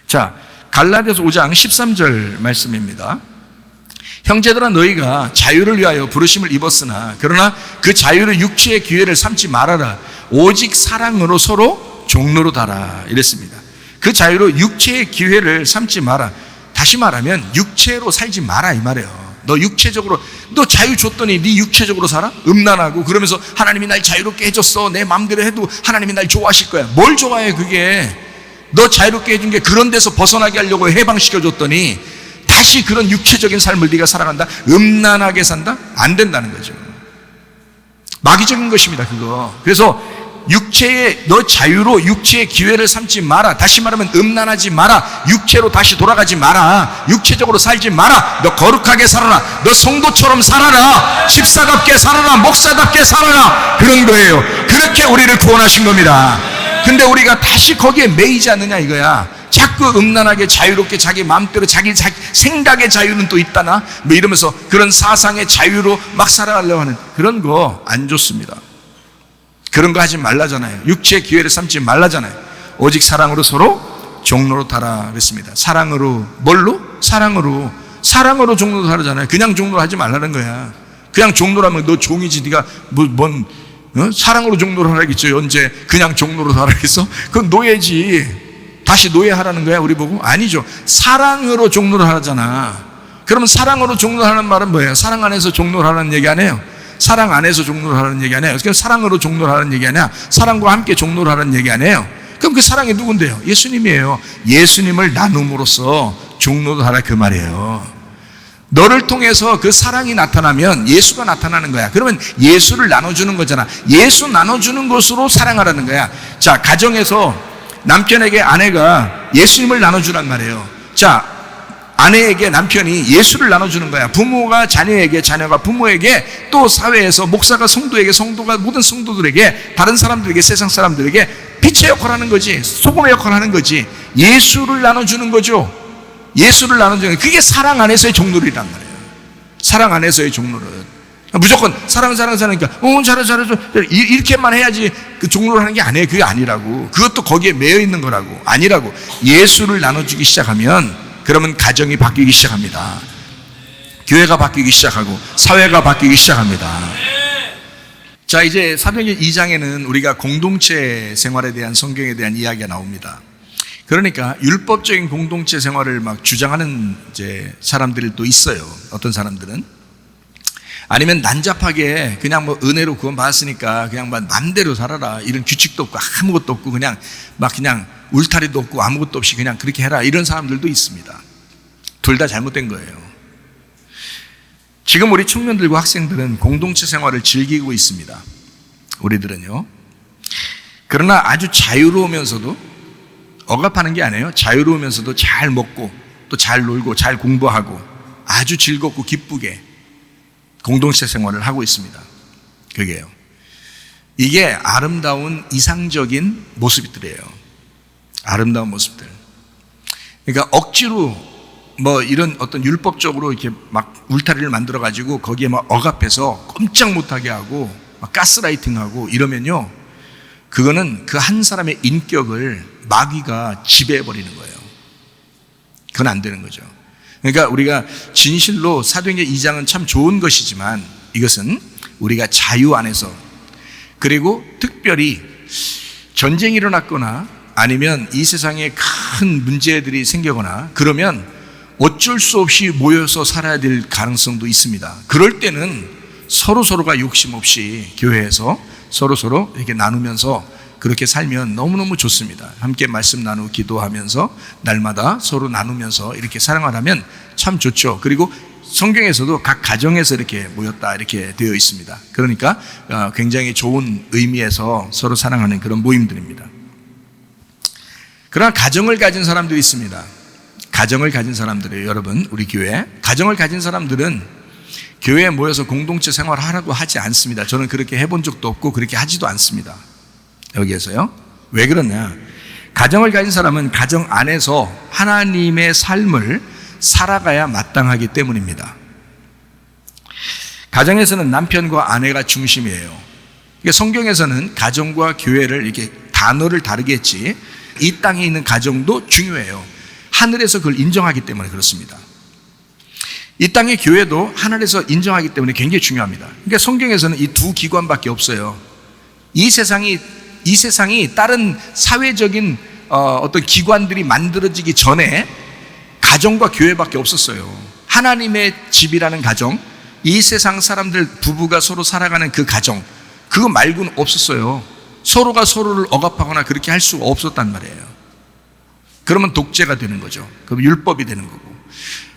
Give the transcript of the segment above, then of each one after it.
자, 갈라디아서 5장 13절 말씀입니다. 형제들아, 너희가 자유를 위하여 부르심을 입었으나 그러나 그 자유를 육체의 기회를 삼지 말아라. 오직 사랑으로 서로 종로로 달아. 이랬습니다. 그 자유로 육체의 기회를 삼지 마라. 다시 말하면 육체로 살지 마라 이 말이에요. 너 육체적으로, 너 자유 줬더니 네 육체적으로 살아? 음란하고 그러면서 하나님이 날 자유롭게 해줬어, 내 마음대로 해도 하나님이 날 좋아하실 거야. 뭘 좋아해 그게? 너 자유롭게 해준 게 그런 데서 벗어나게 하려고 해방시켜줬더니 다시 그런 육체적인 삶을 네가 살아간다? 음란하게 산다? 안 된다는 거죠. 마귀적인 것입니다 그거. 그래서 너 자유로 육체의 기회를 삼지 마라. 다시 말하면 음란하지 마라. 육체로 다시 돌아가지 마라. 육체적으로 살지 마라. 너 거룩하게 살아라. 너 성도처럼 살아라. 집사답게 살아라. 목사답게 살아라. 그런 거예요. 그렇게 우리를 구원하신 겁니다. 근데 우리가 다시 거기에 매이지 않느냐 이거야. 자꾸 음란하게 자유롭게 자기 마음대로 자기 생각의 자유는 또 있다나 뭐 이러면서 그런 사상의 자유로 막 살아가려고 하는 그런 거 안 좋습니다. 그런 거 하지 말라잖아요. 육체의 기회를 삼지 말라잖아요. 오직 사랑으로 서로 종로로 달아 그랬습니다. 사랑으로, 뭘로? 사랑으로 종로로 달아잖아요. 그냥 종로로 하지 말라는 거야. 그냥 종로라면 너 종이지. 네가 사랑으로 종로로 하라겠죠. 언제 그냥 종로로 달아겠어? 그건 노예지. 다시 노예하라는 거야 우리 보고? 아니죠. 사랑으로 종로로 하잖아. 그러면 사랑으로 종로로 하는 말은 뭐예요? 사랑 안에서 종로로 하라는 얘기 아니에요? 사랑 안에서 종로를 하라는 얘기 아니에요. 그럼 사랑으로 종로를 하라는 얘기 아니야. 사랑과 함께 종로를 하라는 얘기 아니에요. 그럼 그 사랑이 누군데요? 예수님이에요. 예수님을 나눔으로써 종로를 하라 그 말이에요. 너를 통해서 그 사랑이 나타나면 예수가 나타나는 거야. 그러면 예수를 나눠주는 거잖아. 예수 나눠주는 것으로 사랑하라는 거야. 자, 가정에서 남편에게 아내가 예수님을 나눠주란 말이에요. 자, 아내에게 남편이 예수를 나눠주는 거야. 부모가 자녀에게, 자녀가 부모에게, 또 사회에서 목사가 성도에게, 성도가 모든 성도들에게, 다른 사람들에게, 세상 사람들에게 빛의 역할을 하는 거지. 소금의 역할을 하는 거지. 예수를 나눠주는 거죠. 예수를 나눠주는 거. 그게 사랑 안에서의 종로이란 말이에요. 사랑 안에서의 종로를. 무조건 사랑하니까 잘해 이렇게만 해야지 그 종로를 하는 게 아니에요. 그게 아니라고. 그것도 거기에 매여 있는 거라고. 아니라고. 예수를 나눠주기 시작하면 그러면 가정이 바뀌기 시작합니다. 교회가 바뀌기 시작하고 사회가 바뀌기 시작합니다. 자, 이제 사도행전 2장에는 우리가 공동체 생활에 대한 성경에 대한 이야기가 나옵니다. 그러니까 율법적인 공동체 생활을 막 주장하는 이제 사람들이 또 있어요. 어떤 사람들은 아니면 난잡하게 그냥 뭐 은혜로 구원 받았으니까 그냥 막 맘대로 살아라. 이런 규칙도 없고 아무것도 없고 그냥 울타리도 없고 아무것도 없이 그냥 그렇게 해라. 이런 사람들도 있습니다. 둘 다 잘못된 거예요. 지금 우리 청년들과 학생들은 공동체 생활을 즐기고 있습니다. 우리들은요. 그러나 아주 자유로우면서도 억압하는 게 아니에요. 자유로우면서도 잘 먹고 또 잘 놀고 잘 공부하고 아주 즐겁고 기쁘게 공동체 생활을 하고 있습니다. 그게요. 이게 아름다운 이상적인 모습들이에요. 아름다운 모습들. 그러니까 억지로 뭐 이런 어떤 율법적으로 이렇게 막 울타리를 만들어 가지고 거기에 막 억압해서 꼼짝 못하게 하고 막 가스라이팅하고 이러면요, 그거는 그 한 사람의 인격을 마귀가 지배해 버리는 거예요. 그건 안 되는 거죠. 그러니까 우리가 진실로 사도행전 2장은 참 좋은 것이지만 이것은 우리가 자유 안에서, 그리고 특별히 전쟁이 일어났거나 아니면 이 세상에 큰 문제들이 생기거나 그러면 어쩔 수 없이 모여서 살아야 될 가능성도 있습니다. 그럴 때는 서로가 욕심 없이 교회에서 서로 이렇게 나누면서 그렇게 살면 너무너무 좋습니다. 함께 말씀 나누고 기도하면서 날마다 서로 나누면서 이렇게 사랑하라면 참 좋죠. 그리고 성경에서도 각 가정에서 이렇게 모였다 이렇게 되어 있습니다. 그러니까 굉장히 좋은 의미에서 서로 사랑하는 그런 모임들입니다. 그러나 가정을 가진 사람들이 있습니다. 가정을 가진 사람들이에요. 여러분, 우리 교회 가정을 가진 사람들은 교회에 모여서 공동체 생활을 하라고 하지 않습니다. 저는 그렇게 해본 적도 없고 그렇게 하지도 않습니다. 여기에서요. 왜 그러냐? 가정을 가진 사람은 가정 안에서 하나님의 삶을 살아가야 마땅하기 때문입니다. 가정에서는 남편과 아내가 중심이에요. 그러니까 성경에서는 가정과 교회를 이렇게 단어를 다르게 했지 이 땅에 있는 가정도 중요해요. 하늘에서 그걸 인정하기 때문에 그렇습니다. 이 땅의 교회도 하늘에서 인정하기 때문에 굉장히 중요합니다. 그러니까 성경에서는 이 두 기관밖에 없어요. 이 세상이 다른 사회적인 어떤 기관들이 만들어지기 전에 가정과 교회밖에 없었어요. 하나님의 집이라는 가정, 이 세상 사람들 부부가 서로 살아가는 그 가정, 그거 말고는 없었어요. 서로가 서로를 억압하거나 그렇게 할 수가 없었단 말이에요. 그러면 독재가 되는 거죠. 그럼 율법이 되는 거고.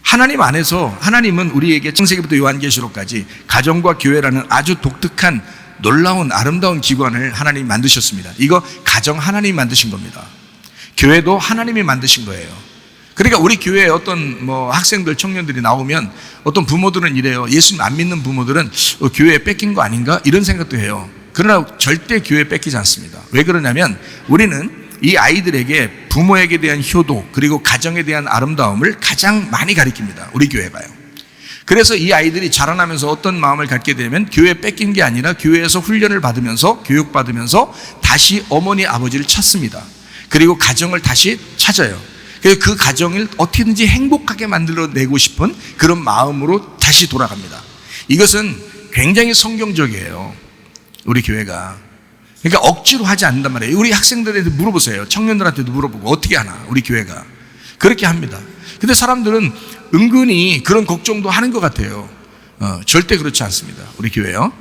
하나님 안에서, 하나님은 우리에게 창세기부터 요한계시록까지 가정과 교회라는 아주 독특한 놀라운 아름다운 기관을 하나님이 만드셨습니다. 이거 가정 하나님이 만드신 겁니다. 교회도 하나님이 만드신 거예요. 그러니까 우리 교회에 어떤 학생들, 청년들이 나오면 어떤 부모들은 이래요. 예수님 안 믿는 부모들은 교회에 뺏긴 거 아닌가? 이런 생각도 해요. 그러나 절대 교회에 뺏기지 않습니다. 왜 그러냐면 우리는 이 아이들에게 부모에게 대한 효도 그리고 가정에 대한 아름다움을 가장 많이 가르칩니다. 우리 교회가요. 그래서 이 아이들이 자라나면서 어떤 마음을 갖게 되면 교회에 뺏긴 게 아니라 교회에서 훈련을 받으면서 교육받으면서 다시 어머니 아버지를 찾습니다. 그리고 가정을 다시 찾아요. 그래서 그 가정을 어떻게든지 행복하게 만들어내고 싶은 그런 마음으로 다시 돌아갑니다. 이것은 굉장히 성경적이에요. 우리 교회가. 그러니까 억지로 하지 않는단 말이에요. 우리 학생들한테 물어보세요. 청년들한테도 물어보고 어떻게 하나 우리 교회가. 그렇게 합니다. 근데 사람들은 은근히 그런 걱정도 하는 것 같아요. 절대 그렇지 않습니다. 우리 교회요.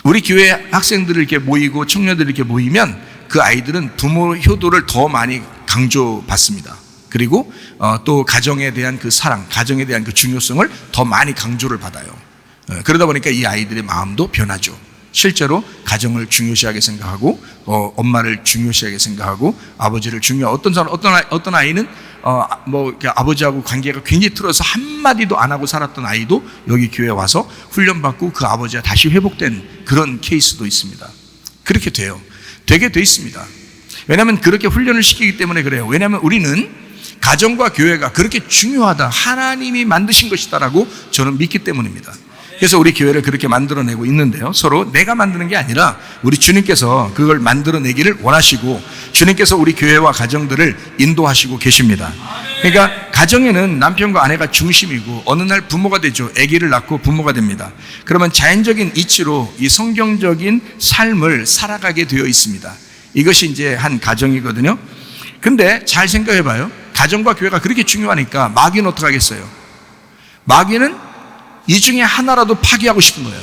우리 교회 학생들을 이렇게 모이고 청년들이 이렇게 모이면 그 아이들은 부모 효도를 더 많이 강조받습니다. 그리고 또 가정에 대한 그 사랑, 가정에 대한 그 중요성을 더 많이 강조를 받아요. 그러다 보니까 이 아이들의 마음도 변하죠. 실제로 가정을 중요시하게 생각하고 엄마를 중요시하게 생각하고 아버지를 어떤 아이는 아버지하고 관계가 굉장히 틀어서 한마디도 안 하고 살았던 아이도 여기 교회에 와서 훈련받고 그 아버지가 다시 회복된 그런 케이스도 있습니다. 그렇게 돼요. 되게 돼 있습니다. 왜냐하면 그렇게 훈련을 시키기 때문에 그래요. 왜냐하면 우리는 가정과 교회가 그렇게 중요하다, 하나님이 만드신 것이다라고 저는 믿기 때문입니다. 그래서 우리 교회를 그렇게 만들어내고 있는데요. 서로 내가 만드는 게 아니라 우리 주님께서 그걸 만들어내기를 원하시고 주님께서 우리 교회와 가정들을 인도하시고 계십니다. 그러니까 가정에는 남편과 아내가 중심이고 어느 날 부모가 되죠. 아기를 낳고 부모가 됩니다. 그러면 자연적인 이치로 이 성경적인 삶을 살아가게 되어 있습니다. 이것이 이제 한 가정이거든요. 근데 잘 생각해 봐요. 가정과 교회가 그렇게 중요하니까 마귀는 어떻게 하겠어요? 마귀는 이 중에 하나라도 파괴하고 싶은 거예요.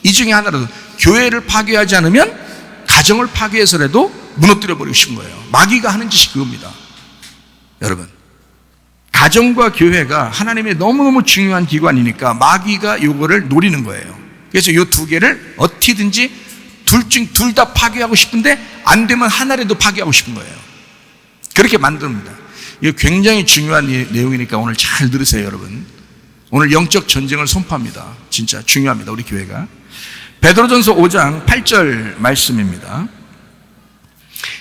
이 중에 하나라도. 교회를 파괴하지 않으면 가정을 파괴해서라도 무너뜨려 버리고 싶은 거예요. 마귀가 하는 짓이 그겁니다. 여러분, 가정과 교회가 하나님의 너무너무 중요한 기관이니까 마귀가 이거를 노리는 거예요. 그래서 이 두 개를 어떻게든지 둘 다 파괴하고 싶은데 안 되면 하나라도 파괴하고 싶은 거예요. 그렇게 만듭니다. 이거 굉장히 중요한 내용이니까 오늘 잘 들으세요, 여러분. 오늘 영적 전쟁을 선포합니다. 진짜 중요합니다. 우리 교회가. 베드로전서 5장 8절 말씀입니다.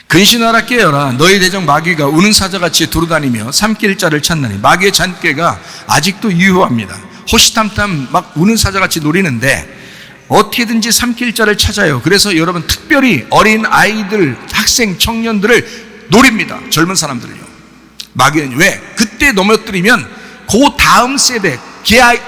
근신하라 깨어라. 너희 대적 마귀가 우는 사자같이 두루다니며 삼킬 자를 찾나니 마귀의 잔꾀가 아직도 유효합니다. 호시탐탐 막 우는 사자같이 노리는데 어떻게든지 삼킬 자를 찾아요. 그래서 여러분 특별히 어린 아이들, 학생, 청년들을 노립니다. 젊은 사람들을요. 마귀는 왜? 그때 넘어뜨리면 그 다음 세대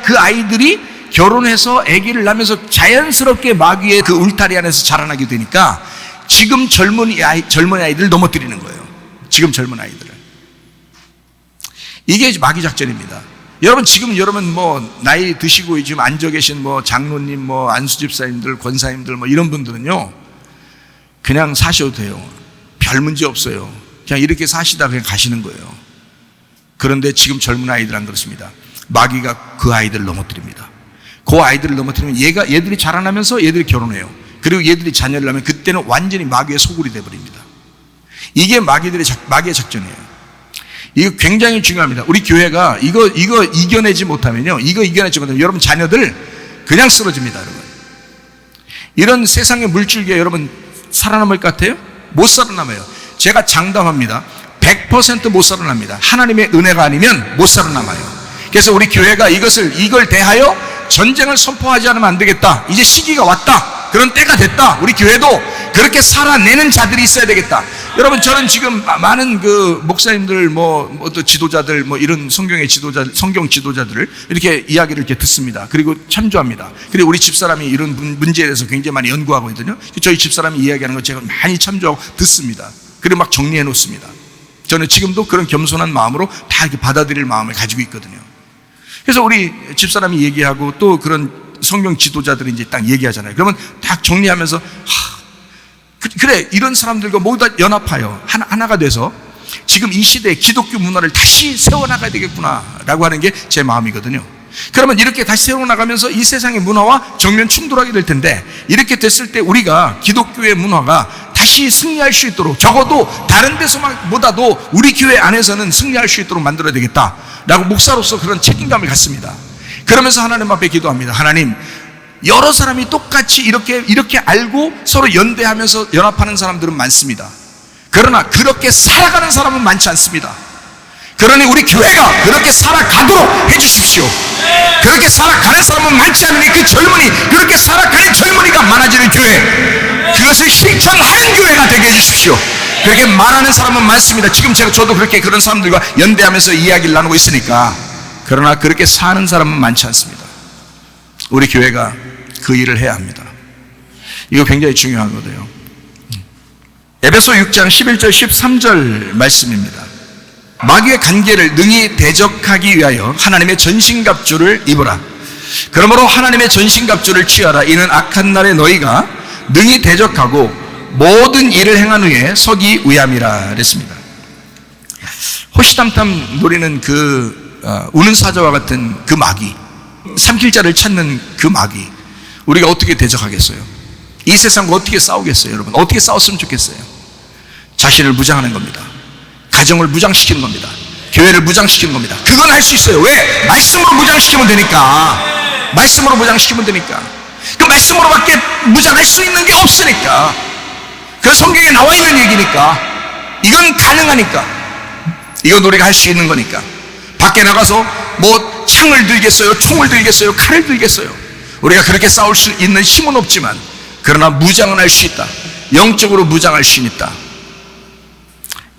그 아이들이 결혼해서 아기를 낳으면서 자연스럽게 마귀의 그 울타리 안에서 자라나게 되니까 지금 젊은 아이들을 넘어뜨리는 거예요. 지금 젊은 아이들을. 이게 마귀 작전입니다. 여러분 지금 나이 드시고 지금 앉아 계신 장로님, 안수 집사님들, 권사님들 이런 분들은요 그냥 사셔도 돼요. 별 문제 없어요. 그냥 이렇게 사시다 그냥 가시는 거예요. 그런데 지금 젊은 아이들 안 그렇습니다. 마귀가 그 아이들을 넘어뜨립니다. 그 아이들을 넘어뜨리면 얘들이 자라나면서 얘들이 결혼해요. 그리고 얘들이 자녀를 낳으면 그때는 완전히 마귀의 소굴이 되어버립니다. 이게 마귀의 작전이에요. 이거 굉장히 중요합니다. 우리 교회가 이거 이겨내지 못하면요, 여러분 자녀들 그냥 쓰러집니다. 여러분. 이런 세상의 물줄기에 여러분 살아남을 것 같아요? 못 살아남아요. 제가 장담합니다. 100% 못 살아납니다. 하나님의 은혜가 아니면 못 살아남아요. 그래서 우리 교회가 이걸 대하여 전쟁을 선포하지 않으면 안 되겠다. 이제 시기가 왔다. 그런 때가 됐다. 우리 교회도 그렇게 살아내는 자들이 있어야 되겠다. 여러분, 저는 지금 많은 그 목사님들, 또 지도자들, 이런 성경 지도자들을 이렇게 이야기를 이렇게 듣습니다. 그리고 참조합니다. 그리고 우리 집사람이 이런 문제에 대해서 굉장히 많이 연구하거든요. 저희 집사람이 이야기하는 거 제가 많이 참조하고 듣습니다. 그리고 막 정리해 놓습니다. 저는 지금도 그런 겸손한 마음으로 다 이렇게 받아들일 마음을 가지고 있거든요. 그래서 우리 집사람이 얘기하고 또 그런 성경 지도자들이 이제 딱 얘기하잖아요. 그러면 딱 정리하면서, 그래, 이런 사람들과 모두 다 연합하여 하나가 돼서 지금 이 시대에 기독교 문화를 다시 세워나가야 되겠구나라고 하는 게 제 마음이거든요. 그러면 이렇게 다시 세워나가면서 이 세상의 문화와 정면 충돌하게 될 텐데, 이렇게 됐을 때 우리가 기독교의 문화가 다시 승리할 수 있도록, 적어도 다른 데서보다도 우리 교회 안에서는 승리할 수 있도록 만들어야 되겠다라고 목사로서 그런 책임감을 갖습니다. 그러면서 하나님 앞에 기도합니다. 하나님, 여러 사람이 똑같이 이렇게 알고 서로 연대하면서 연합하는 사람들은 많습니다. 그러나 그렇게 살아가는 사람은 많지 않습니다. 그러니 우리 교회가 그렇게 살아가도록 해주십시오. 그렇게 살아가는 사람은 많지 않으니 그 젊은이, 그렇게 살아가는 젊은이가 많아지는 교회, 그것을 실천하는 교회가 되게 해주십시오. 그렇게 말하는 사람은 많습니다. 지금 저도 그런 사람들과 연대하면서 이야기를 나누고 있으니까. 그러나 그렇게 사는 사람은 많지 않습니다. 우리 교회가 그 일을 해야 합니다. 이거 굉장히 중요하거든요. 에베소 6장 11절 13절 말씀입니다. 마귀의 간계를 능히 대적하기 위하여 하나님의 전신갑주를 입으라. 그러므로 하나님의 전신갑주를 취하라. 이는 악한 날에 너희가 능히 대적하고 모든 일을 행한 후에 서기 위함이라 그랬습니다. 호시탐탐 노리는 우는 사자와 같은 그 마귀, 삼킬 자를 찾는 그 마귀, 우리가 어떻게 대적하겠어요? 이 세상과 어떻게 싸우겠어요? 여러분, 어떻게 싸웠으면 좋겠어요? 자신을 무장하는 겁니다. 가정을 무장시키는 겁니다. 교회를 무장시키는 겁니다. 그건 할 수 있어요. 왜? 말씀으로 무장시키면 되니까. 말씀으로 무장시키면 되니까. 그 말씀으로밖에 무장할 수 있는 게 없으니까. 그 성경에 나와 있는 얘기니까. 이건 가능하니까. 이건 우리가 할 수 있는 거니까. 밖에 나가서 창을 들겠어요? 총을 들겠어요? 칼을 들겠어요? 우리가 그렇게 싸울 수 있는 힘은 없지만, 그러나 무장은 할 수 있다. 영적으로 무장할 수 있다.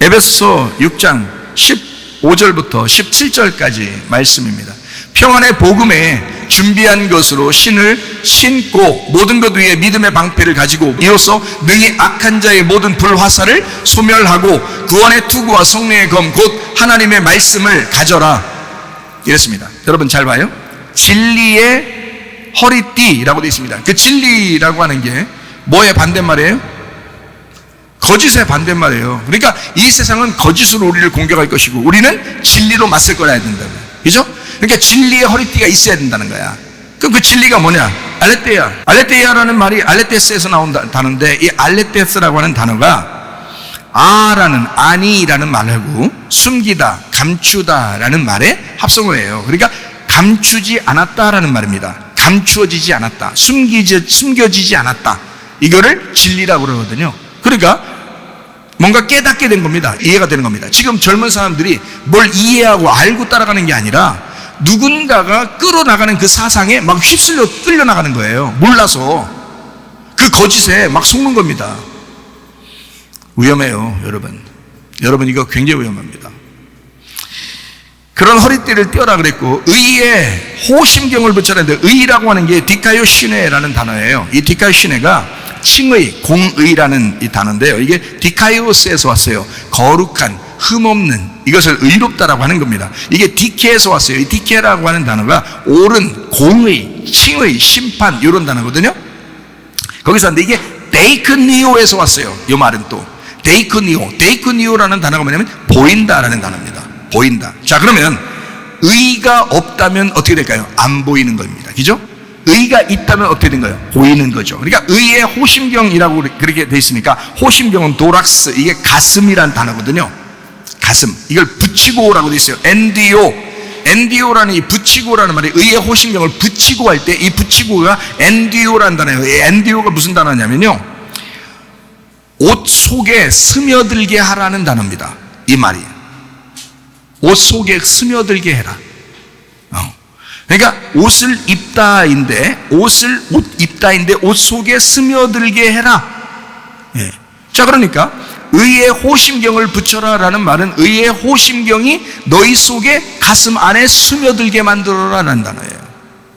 에베소 6장 15절부터 17절까지 말씀입니다. 평안의 복음에 준비한 것으로 신을 신고 모든 것 위에 믿음의 방패를 가지고 이로써 능히 악한 자의 모든 불화살을 소멸하고 구원의 투구와 성령의 검 곧 하나님의 말씀을 가져라. 이랬습니다. 여러분 잘 봐요. 진리의 허리띠라고 되어 있습니다. 그 진리라고 하는 게 뭐의 반대말이에요? 거짓의 반대말이에요. 그러니까 이 세상은 거짓으로 우리를 공격할 것이고 우리는 진리로 맞설 거라야 된다고요. 그죠? 그러니까 진리의 허리띠가 있어야 된다는 거야. 그럼 그 진리가 뭐냐? 알레테ia. 알레테이아라는 말이 알레테스에서 나온 단어인데, 이 알레테스라고 하는 단어가 아니라는 말하고 숨기다, 감추다라는 말의 합성어예요. 그러니까 감추지 않았다라는 말입니다. 감추어지지 않았다, 숨겨지지 않았다. 이거를 진리라고 그러거든요. 그러니까 뭔가 깨닫게 된 겁니다. 이해가 되는 겁니다. 지금 젊은 사람들이 뭘 이해하고 알고 따라가는 게 아니라 누군가가 끌어나가는 그 사상에 막 휩쓸려 끌려나가는 거예요. 몰라서 그 거짓에 막 속는 겁니다. 위험해요, 여러분. 여러분, 이거 굉장히 위험합니다. 그런 허리띠를 떼어라 그랬고, 의에 호심경을 붙여야 되는데, 의라고 하는 게 디카요 시네라는 단어예요. 이 디카요 시네가 칭의, 공의라는 이 단어인데요. 이게 디카이오스에서 왔어요. 거룩한, 흠없는, 이것을 의롭다라고 하는 겁니다. 이게 디케에서 왔어요. 이 디케라고 하는 단어가 옳은, 공의, 칭의, 심판, 이런 단어거든요. 거기서 왔는데 이게 데이크니오에서 왔어요. 이 말은 또 데이크니오라는 단어가 뭐냐면 보인다라는 단어입니다. 보인다. 자, 그러면 의가 없다면 어떻게 될까요? 안 보이는 겁니다. 그죠? 의가 있다면 어떻게 된 거예요? 보이는 거죠. 그러니까 의의 호심경이라고 그렇게 돼 있으니까, 호심경은 도락스, 이게 가슴이란 단어거든요. 가슴. 이걸 붙이고라고 돼 있어요. 엔디오라는 이 붙이고라는 말이, 의의 호심경을 붙이고 할 때 이 붙이고가 엔디오라는 단어예요. 이 엔디오가 무슨 단어냐면요, 옷 속에 스며들게 하라는 단어입니다. 이 말이. 옷 속에 스며들게 해라. 그러니까 옷을 입다인데, 옷 입다인데 옷 속에 스며들게 해라. 예. 자, 그러니까 의의 호심경을 붙여라라는 말은 의의 호심경이 너희 속에 가슴 안에 스며들게 만들어라라는 단어예요.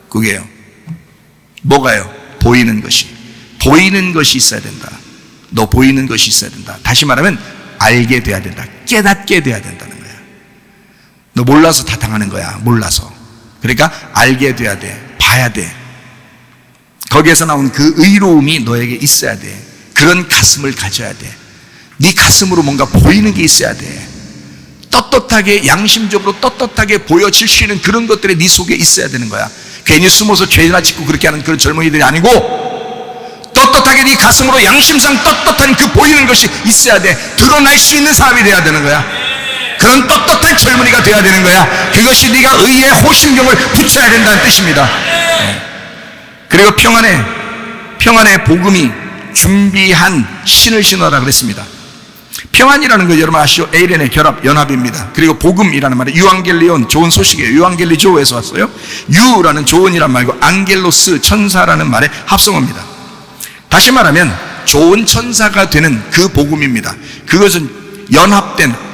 그게요. 뭐가요? 보이는 것이. 보이는 것이 있어야 된다. 너 보이는 것이 있어야 된다. 다시 말하면 알게 돼야 된다. 깨닫게 돼야 된다는 거야. 너 몰라서 다 당하는 거야. 몰라서. 그러니까 알게 돼야 돼. 봐야 돼. 거기에서 나온 그 의로움이 너에게 있어야 돼. 그런 가슴을 가져야 돼. 네 가슴으로 뭔가 보이는 게 있어야 돼. 떳떳하게 양심적으로 떳떳하게 보여질 수 있는 그런 것들이 네 속에 있어야 되는 거야. 괜히 숨어서 죄나 짓고 그렇게 하는 그런 젊은이들이 아니고 떳떳하게 네 가슴으로 양심상 떳떳한 그 보이는 것이 있어야 돼. 드러날 수 있는 사람이 돼야 되는 거야. 그런 떳떳한 젊은이가 돼야 되는 거야. 그것이 네가 의의 호심경을 붙여야 된다는 뜻입니다. 그리고 평안의 복음이 준비한 신을 신어라 그랬습니다. 평안이라는 거 여러분 아시죠? 에이렌의 결합, 연합입니다. 그리고 복음이라는 말은 유앙겔리온, 좋은 소식이에요. 유앙겔리조에서 왔어요. 유라는 좋은이란 말고 안겔로스, 천사라는 말의 합성어입니다. 다시 말하면 좋은 천사가 되는 그 복음입니다. 그것은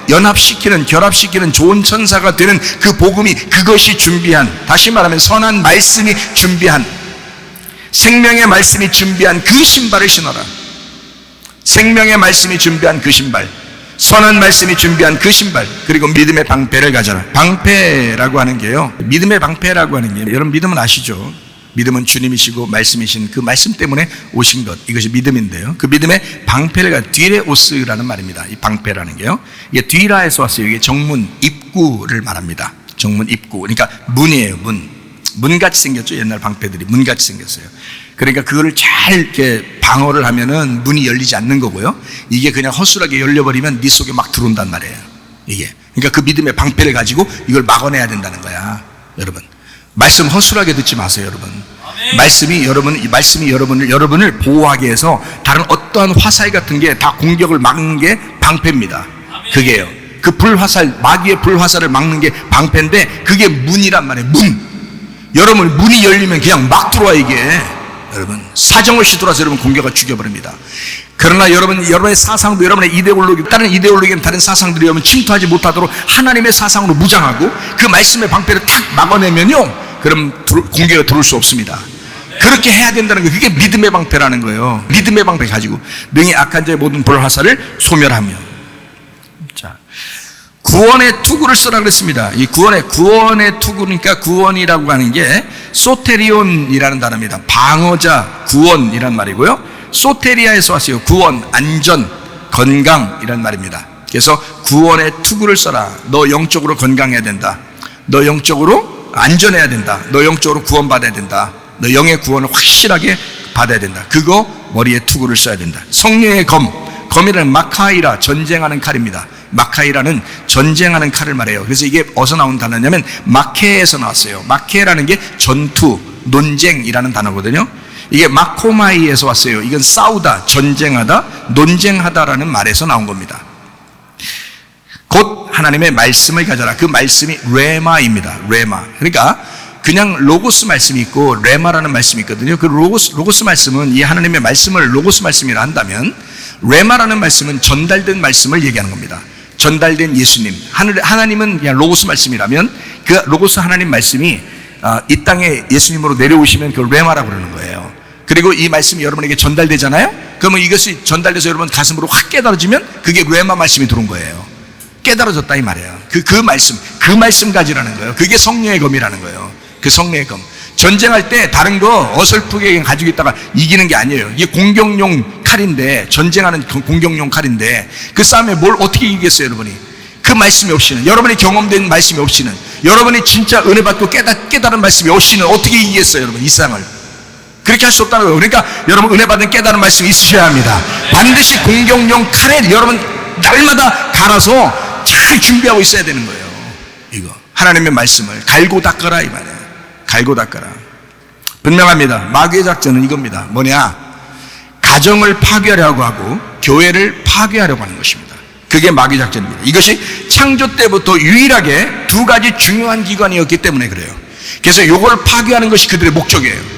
연합시키는, 결합시키는 좋은 천사가 되는 그 복음이, 그것이 준비한, 다시 말하면 선한 말씀이 준비한, 생명의 말씀이 준비한 그 신발을 신어라. 생명의 말씀이 준비한 그 신발, 선한 말씀이 준비한 그 신발, 그리고 믿음의 방패를 가져라. 방패라고 하는 게요, 믿음의 방패라고 하는 게, 여러분 믿음은 아시죠? 믿음은 주님이시고 말씀이신 그 말씀 때문에 오신 것, 이것이 믿음인데요, 그 믿음의 방패를 가져라. 뒤레오스라는 말입니다. 이 방패라는 게요, 이게 뒤라에서 왔어요. 이게 정문, 입구를 말합니다. 정문, 입구. 그러니까 문이에요. 문같이 생겼죠. 옛날 방패들이 문같이 생겼어요. 그러니까 그거를 잘 이렇게 방어를 하면은 문이 열리지 않는 거고요. 이게 그냥 허술하게 열려버리면 네 속에 막 들어온단 말이에요. 이게. 그러니까 그 믿음의 방패를 가지고 이걸 막아내야 된다는 거야. 여러분. 말씀 허술하게 듣지 마세요, 여러분. 말씀이 여러분을 보호하기 위해서 다른 어떠한 화살 같은 게 다 공격을 막는 게 방패입니다. 그게요. 그 불화살, 마귀의 불화살을 막는 게 방패인데 그게 문이란 말이에요. 여러분, 문이 열리면 그냥 막 들어와, 이게. 여러분, 사정없이 들어와서 여러분 공격을 죽여버립니다. 그러나 여러분의 사상도, 여러분의 이데올로기, 다른 이데올로기는 다른 사상들이 여러분 침투하지 못하도록 하나님의 사상으로 무장하고 그 말씀의 방패를 탁 막아내면요, 그럼 공격에 들어올 수 없습니다. 그렇게 해야 된다는 거예요. 그게 믿음의 방패라는 거예요. 믿음의 방패 가지고 능히 악한 자의 모든 불화살을 소멸하며. 자, 구원의 투구를 써라 그랬습니다. 이 구원의 투구니까, 구원이라고 하는 게 소테리온이라는 단어입니다. 방어자, 구원이란 말이고요. 소테리아에서 왔어요. 구원, 안전, 건강이란 말입니다. 그래서 구원의 투구를 써라. 너 영적으로 건강해야 된다. 너 영적으로 안전해야 된다. 너 영적으로 구원받아야 된다. 너 영의 구원을 확실하게 받아야 된다. 그거 머리에 투구를 써야 된다. 성령의 검이라는 마카이라, 전쟁하는 칼입니다. 마카이라는 전쟁하는 칼을 말해요. 그래서 이게 어디서 나온 단어냐면 마케에서 나왔어요. 마케라는 게 전투, 논쟁이라는 단어거든요. 이게 마코마이에서 왔어요. 이건 싸우다, 전쟁하다, 논쟁하다라는 말에서 나온 겁니다. 곧 하나님의 말씀을 가져라. 그 말씀이 레마입니다. 레마. 그러니까 그냥 로고스 말씀이 있고 레마라는 말씀이 있거든요. 그 로고스 말씀은, 이 하나님의 말씀을 로고스 말씀이라 한다면, 레마라는 말씀은 전달된 말씀을 얘기하는 겁니다. 전달된 예수님. 하나님은 그냥 로고스 말씀이라면 그 로고스 하나님 말씀이 이 땅에 예수님으로 내려오시면 그걸 레마라고 그러는 거예요. 그리고 이 말씀이 여러분에게 전달되잖아요. 그러면 이것이 전달돼서 여러분 가슴으로 확 깨달아지면 그게 레마 말씀이 들어온 거예요. 깨달아졌다 이 말이에요. 그 말씀 가지라는 거예요. 그게 성령의 검이라는 거예요. 그 성령의 검. 전쟁할 때 다른 거 어설프게 가지고 있다가 이기는 게 아니에요. 이게 공격용 칼인데, 전쟁하는 공격용 칼인데 그 싸움에 뭘 어떻게 이기겠어요, 여러분이? 그 말씀이 없이는, 여러분이 경험된 말씀이 없이는, 여러분이 진짜 은혜 받고 깨달은 말씀이 없이는 어떻게 이기겠어요, 여러분? 이 세상을. 그렇게 할 수 없다는 거예요. 그러니까 여러분 은혜 받은 깨달은 말씀이 있으셔야 합니다. 반드시 공격용 칼에 여러분 날마다 갈아서 잘 준비하고 있어야 되는 거예요. 이거 하나님의 말씀을 갈고 닦아라 이 말이에요. 갈고 닦아라. 분명합니다. 마귀의 작전은 이겁니다. 뭐냐? 가정을 파괴하려고 하고 교회를 파괴하려고 하는 것입니다. 그게 마귀 작전입니다. 이것이 창조 때부터 유일하게 두 가지 중요한 기관이었기 때문에 그래요. 그래서 이걸 파괴하는 것이 그들의 목적이에요.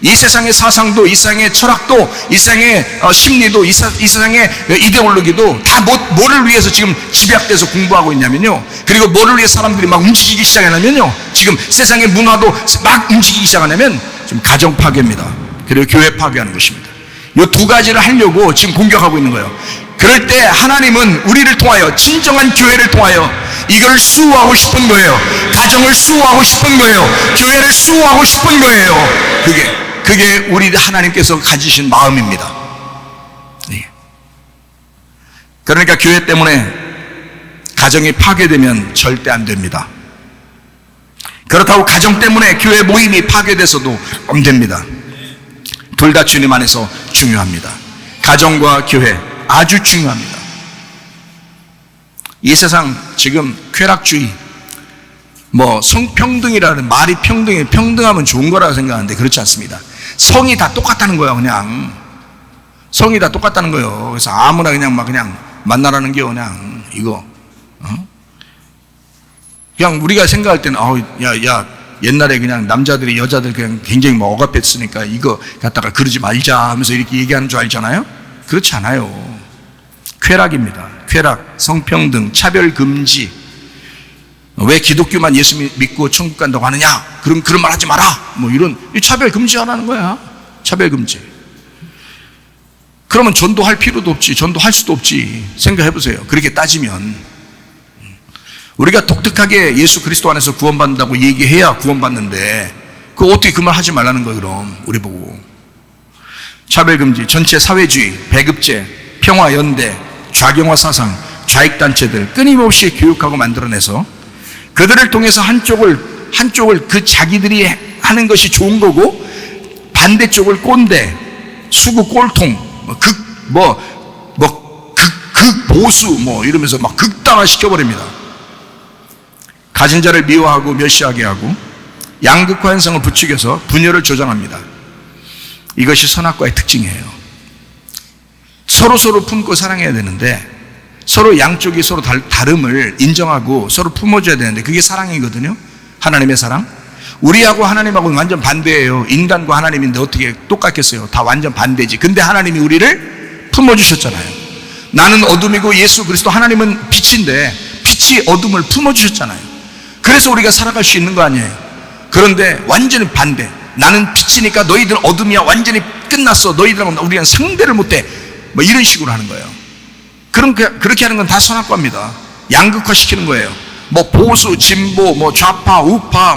이 세상의 사상도, 이 세상의 철학도, 이 세상의 심리도, 이 세상의 이데올로기도 다 뭐를 위해서 지금 집약돼서 공부하고 있냐면요. 그리고 뭐를 위해 사람들이 막 움직이기 시작하냐면요. 지금 세상의 문화도 막 움직이기 시작하냐면 지금 가정 파괴입니다. 그리고 교회 파괴하는 것입니다. 이 두 가지를 하려고 지금 공격하고 있는 거예요. 그럴 때 하나님은 우리를 통하여, 진정한 교회를 통하여 이걸 수호하고 싶은 거예요. 가정을 수호하고 싶은 거예요. 교회를 수호하고 싶은 거예요. 그게 우리 하나님께서 가지신 마음입니다. 그러니까 교회 때문에 가정이 파괴되면 절대 안 됩니다. 그렇다고 가정 때문에 교회 모임이 파괴돼서도 안 됩니다. 둘 다 주님 안에서 중요합니다. 가정과 교회 아주 중요합니다. 이 세상 지금 쾌락주의, 성평등이라는 말이 평등하면 좋은 거라고 생각하는데 그렇지 않습니다. 성이 다 똑같다는 거야. 그냥 성이 다 똑같다는 거예요. 그래서 아무나 그냥 만나라는 게 그냥 이거 그냥 우리가 생각할 때는 야 옛날에 그냥 남자들이 여자들 그냥 굉장히 억압했으니까 이거 갖다가 그러지 말자 하면서 이렇게 얘기하는 줄 알잖아요. 그렇지 않아요. 쾌락입니다. 쾌락, 성평등, 차별금지. 왜 기독교만 예수 믿고 천국 간다고 하느냐? 그럼 그런 말 하지 마라. 이런 차별금지 하라는 거야. 차별금지. 그러면 전도할 필요도 없지. 전도할 수도 없지. 생각해 보세요. 그렇게 따지면 우리가 독특하게 예수 그리스도 안에서 구원받는다고 얘기해야 구원받는데 어떻게 그 말 하지 말라는 거예요. 그럼 우리 보고 차별금지, 전체 사회주의, 배급제, 평화연대, 좌경화 사상, 좌익단체들 끊임없이 교육하고 만들어내서 그들을 통해서 한쪽을 그 자기들이 하는 것이 좋은 거고 반대쪽을 꼰대, 수구 꼴통, 극보수 이러면서 막 극단화 시켜버립니다. 가진 자를 미워하고 멸시하게 하고 양극화 현상을 부추겨서 분열을 조장합니다. 이것이 선악과의 특징이에요. 서로 품고 사랑해야 되는데 서로 양쪽이 서로 다름을 인정하고 서로 품어줘야 되는데 그게 사랑이거든요. 하나님의 사랑. 우리하고 하나님하고는 완전 반대예요. 인간과 하나님인데 어떻게 똑같겠어요? 다 완전 반대지. 근데 하나님이 우리를 품어주셨잖아요. 나는 어둠이고 예수 그리스도 하나님은 빛인데 빛이 어둠을 품어주셨잖아요. 그래서 우리가 살아갈 수 있는 거 아니에요. 그런데 완전히 반대. 나는 빛이니까 너희들 어둠이야. 완전히 끝났어. 너희들하고 우리는 상대를 못해. 이런 식으로 하는 거예요. 그렇게 하는 건 다 선악과입니다. 양극화 시키는 거예요. 보수, 진보, 좌파, 우파,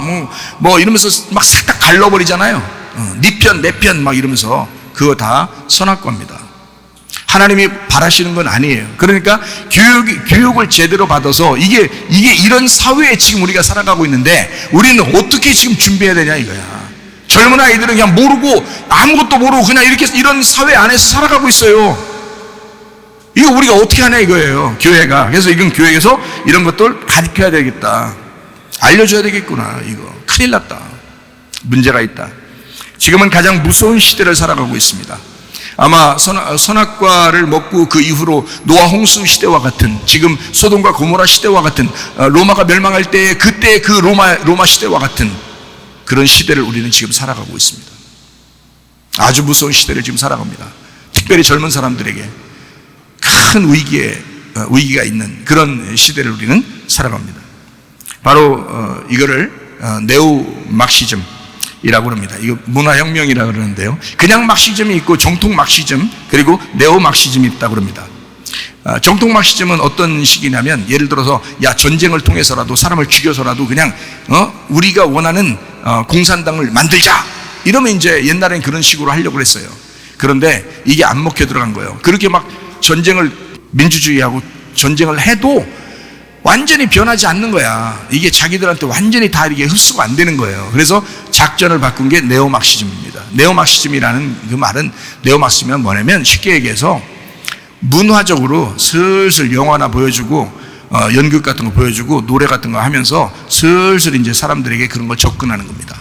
이러면서 막 싹 다 갈라버리잖아요. 네 편, 내 편 이러면서 그거 다 선악과입니다. 하나님이 바라시는 건 아니에요. 그러니까 교육을 제대로 받아서 이게 이런 사회에 지금 우리가 살아가고 있는데 우리는 어떻게 지금 준비해야 되냐 이거야. 젊은 아이들은 그냥 모르고 아무것도 모르고 그냥 이런 사회 안에서 살아가고 있어요. 이거 우리가 어떻게 하냐 이거예요. 교회가. 그래서 이건 교회에서 이런 것들 가르쳐야 되겠다. 알려줘야 되겠구나. 이거 큰일 났다. 문제가 있다. 지금은 가장 무서운 시대를 살아가고 있습니다. 아마 선악과를 먹고 그 이후로 노아 홍수 시대와 같은, 지금 소돔과 고모라 시대와 같은, 로마가 멸망할 때 그때 그 로마 시대와 같은 그런 시대를 우리는 지금 살아가고 있습니다. 아주 무서운 시대를 지금 살아갑니다. 특별히 젊은 사람들에게 큰 위기가 있는 그런 시대를 우리는 살아갑니다. 바로 이거를 네오 막시즘이라고 합니다. 이거 문화혁명이라고 그러는데요. 그냥 막시즘이 있고 정통 막시즘, 그리고 네오 막시즘이 있다고 합니다. 정통 막시즘은 어떤 식이냐면, 예를 들어서 전쟁을 통해서라도 사람을 죽여서라도 그냥 우리가 원하는 공산당을 만들자 이러면 이제 옛날엔 그런 식으로 하려고 했어요. 그런데 이게 안 먹혀 들어간 거예요. 그렇게 막 민주주의하고 전쟁을 해도 완전히 변하지 않는 거야. 이게 자기들한테 완전히 다 이게 흡수가 안 되는 거예요. 그래서 작전을 바꾼 게 네오막시즘입니다. 네오막시즘이라는 그 말은, 네오막시즘은 뭐냐면 쉽게 얘기해서 문화적으로 슬슬 영화나 보여주고 연극 같은 거 보여주고 노래 같은 거 하면서 슬슬 이제 사람들에게 그런 걸 접근하는 겁니다.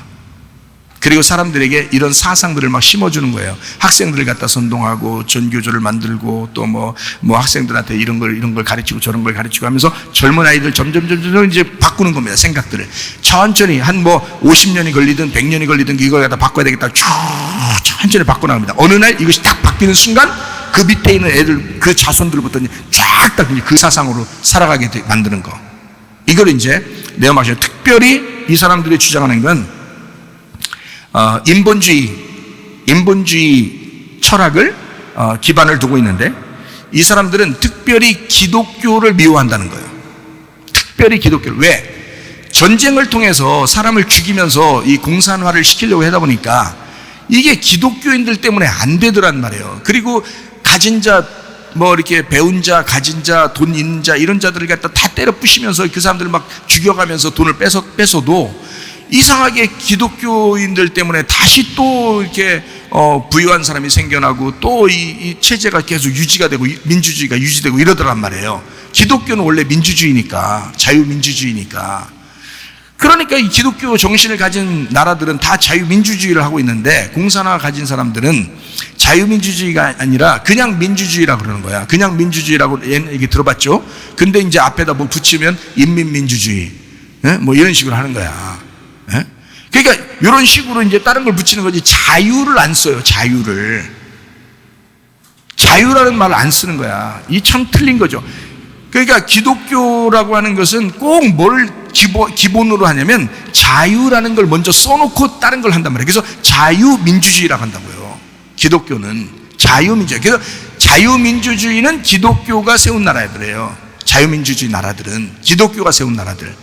그리고 사람들에게 이런 사상들을 막 심어주는 거예요. 학생들을 갖다 선동하고 전교조를 만들고 또 뭐 학생들한테 이런 걸 가르치고 저런 걸 가르치고 하면서 젊은 아이들 점점 이제 바꾸는 겁니다. 생각들을 천천히 한 뭐 50년이 걸리든 100년이 걸리든 이걸 갖다 바꿔야 되겠다. 쭉 천천히 바꿔나갑니다. 어느 날 이것이 딱 바뀌는 순간 그 밑에 있는 애들 그 자손들부터 쫙 다 그 사상으로 살아가게 만드는 거. 이걸 이제 네오마시아 특별히 이 사람들이 주장하는 건 인본주의 철학을 기반을 두고 있는데 이 사람들은 특별히 기독교를 미워한다는 거예요. 특별히 기독교를. 왜? 전쟁을 통해서 사람을 죽이면서 이 공산화를 시키려고 하다 보니까 이게 기독교인들 때문에 안 되더란 말이에요. 그리고 가진 자, 뭐 이렇게 배운 자, 가진 자, 돈 있는 자 이런 자들을 갖다 다 때려 부시면서 그 사람들을 막 죽여가면서 돈을 뺏어도 이상하게 기독교인들 때문에 다시 또 이렇게 부유한 사람이 생겨나고 또 이 체제가 계속 유지가 되고 민주주의가 유지되고 이러더란 말이에요. 기독교는 원래 민주주의니까, 자유민주주의니까. 그러니까 이 기독교 정신을 가진 나라들은 다 자유민주주의를 하고 있는데 공산화 가진 사람들은 자유민주주의가 아니라 그냥 민주주의라고 그러는 거야. 그냥 민주주의라고 얘기 들어봤죠? 근데 이제 앞에다 뭐 붙이면 인민민주주의, 뭐 이런 식으로 하는 거야. 그러니까 이런 식으로 이제 다른 걸 붙이는 거지 자유를 안 써요. 자유라는 말을 안 쓰는 거야. 이 참 틀린 거죠. 그러니까 기독교라고 하는 것은 꼭 뭘 기본으로 하냐면 자유라는 걸 먼저 써놓고 다른 걸 한단 말이에요. 그래서 자유민주주의라고 한다고요. 기독교는 자유민주주의. 그래서 자유민주주의는 기독교가 세운 나라들이에요. 자유민주주의 나라들은 기독교가 세운 나라들.